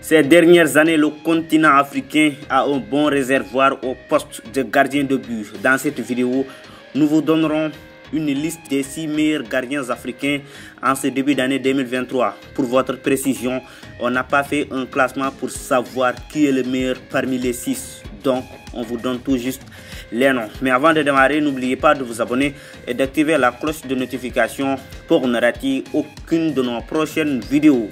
Ces dernières années, le continent africain a un bon réservoir au poste de gardien de but. Dans cette vidéo, nous vous donnerons une liste des 6 meilleurs gardiens africains en ce début d'année 2023. Pour votre précision, on n'a pas fait un classement pour savoir qui est le meilleur parmi les 6. Donc, on vous donne tout juste les noms. Mais avant de démarrer, n'oubliez pas de vous abonner et d'activer la cloche de notification pour ne rater aucune de nos prochaines vidéos.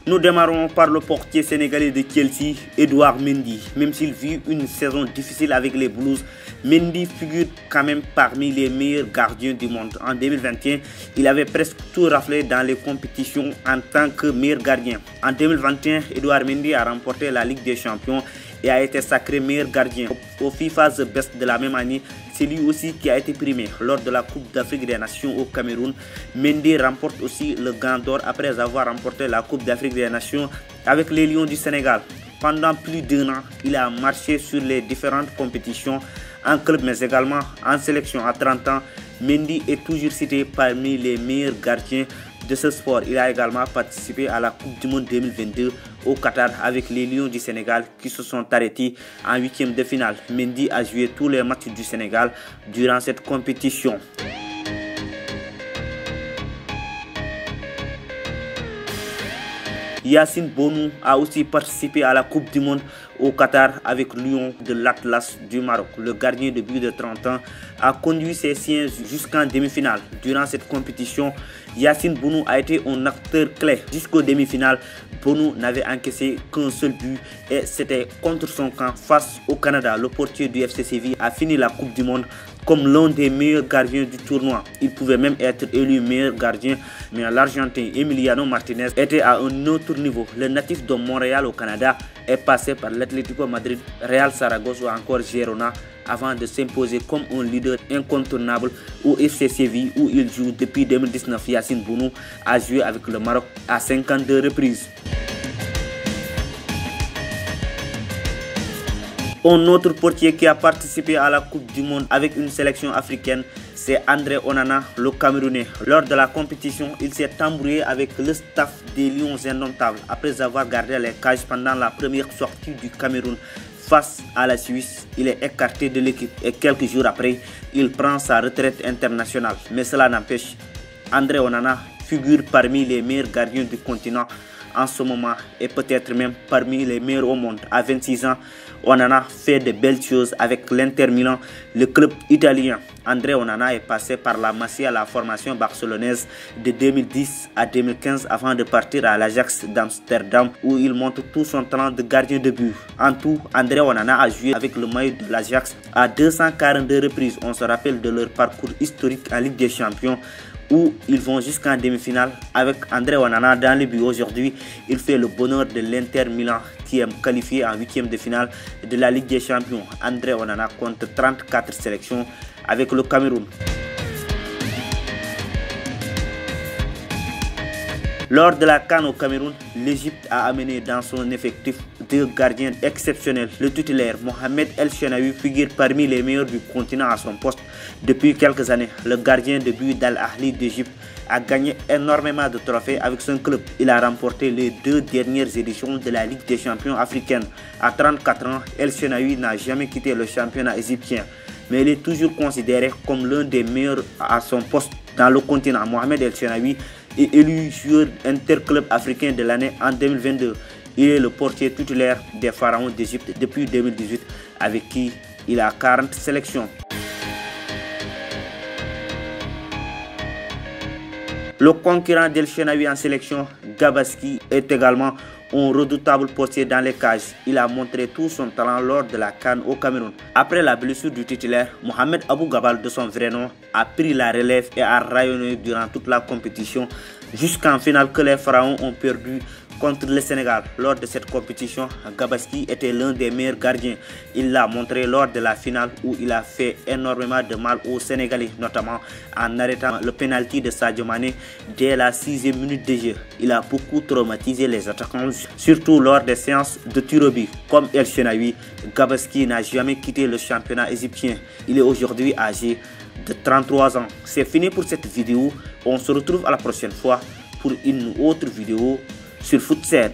Nous démarrons par le portier sénégalais de Chelsea, Edouard Mendy. Même s'il vit une saison difficile avec les Blues, Mendy figure quand même parmi les meilleurs gardiens du monde. En 2021, il avait presque tout raflé dans les compétitions en tant que meilleur gardien. En 2021, Edouard Mendy a remporté la Ligue des Champions et a été sacré meilleur gardien. Au FIFA The Best de la même année, c'est lui aussi qui a été primé. Lors de la Coupe d'Afrique des Nations au Cameroun, Mendy remporte aussi le Gant d'Or après avoir remporté la Coupe d'Afrique des Nations avec les Lions du Sénégal. Pendant plus d'1 an, il a marché sur les différentes compétitions en club mais également en sélection. À 30 ans, Mendy est toujours cité parmi les meilleurs gardiens de ce sport. Il a également participé à la Coupe du Monde 2022 au Qatar avec les Lions du Sénégal qui se sont arrêtés en 8e de finale. Mendy a joué tous les matchs du Sénégal durant cette compétition. Yacine Bounou a aussi participé à la Coupe du Monde au Qatar avec Lyon de l'Atlas du Maroc. Le gardien de but de 30 ans a conduit ses siens jusqu'en demi-finale. Durant cette compétition, Yacine Bounou a été un acteur clé. Jusqu'aux demi-finales, Bounou n'avait encaissé qu'un seul but et c'était contre son camp face au Canada. Le portier du FC Séville a fini la Coupe du Monde comme l'un des meilleurs gardiens du tournoi. Il pouvait même être élu meilleur gardien, mais l'Argentin Emiliano Martinez était à un autre niveau. Le natif de Montréal au Canada est passé par l'Atlético Madrid, Real Saragosse ou encore Girona avant de s'imposer comme un leader incontournable au FC Séville où il joue depuis 2019. Yacine Bounou a joué avec le Maroc à 52 reprises. Un autre portier qui a participé à la Coupe du Monde avec une sélection africaine, c'est André Onana, le Camerounais. Lors de la compétition, il s'est embrouillé avec le staff des Lions indomptables après avoir gardé les cages pendant la première sortie du Cameroun face à la Suisse. Il est écarté de l'équipe et quelques jours après, il prend sa retraite internationale. Mais cela n'empêche, André Onana figure parmi les meilleurs gardiens du continent en ce moment et peut-être même parmi les meilleurs au monde. À 26 ans, Onana fait de belles choses avec l'Inter Milan, le club italien. André Onana est passé par la Masia, la formation barcelonaise de 2010 à 2015 avant de partir à l'Ajax d'Amsterdam où il montre tout son talent de gardien de but. En tout, André Onana a joué avec le maillot de l'Ajax à 242 reprises. On se rappelle de leur parcours historique en Ligue des Champions où ils vont jusqu'en demi-finale avec André Onana dans le but. Aujourd'hui, il fait le bonheur de l'Inter Milan qui est qualifié en 8e de finale de la Ligue des Champions. André Onana compte 34 sélections avec le Cameroun. Lors de la CAN au Cameroun, l'Égypte a amené dans son effectif 2 gardiens exceptionnels. Le titulaire Mohamed El Chenaoui figure parmi les meilleurs du continent à son poste depuis quelques années. Le gardien de but d'Al Ahly d'Égypte a gagné énormément de trophées avec son club. Il a remporté les 2 dernières éditions de la Ligue des Champions africaine. À 34 ans, El Chenaoui n'a jamais quitté le championnat égyptien, mais il est toujours considéré comme l'un des meilleurs à son poste dans le continent. Mohamed El Chenaoui est élu joueur interclub africain de l'année en 2022. Il est le portier titulaire des Pharaons d'Égypte depuis 2018 avec qui il a 40 sélections. Le concurrent d'El Chenaoui en sélection, Gabaski, est également un redoutable portier dans les cages. Il a montré tout son talent lors de la CAN au Cameroun. Après la blessure du titulaire, Mohamed Abou Gabal de son vrai nom a pris la relève et a rayonné durant toute la compétition jusqu'en finale que les Pharaons ont perdu contre le Sénégal. Lors de cette compétition, Gabaski était l'un des meilleurs gardiens. Il l'a montré lors de la finale où il a fait énormément de mal aux Sénégalais, notamment en arrêtant le penalty de Sadio Mané dès la 6e minute de jeu. Il a beaucoup traumatisé les attaquants, surtout lors des séances de tir au but. Comme El Shenaoui, Gabaski n'a jamais quitté le championnat égyptien. Il est aujourd'hui âgé de 33 ans. C'est fini pour cette vidéo. On se retrouve à la prochaine fois pour une autre vidéo sur Foot7.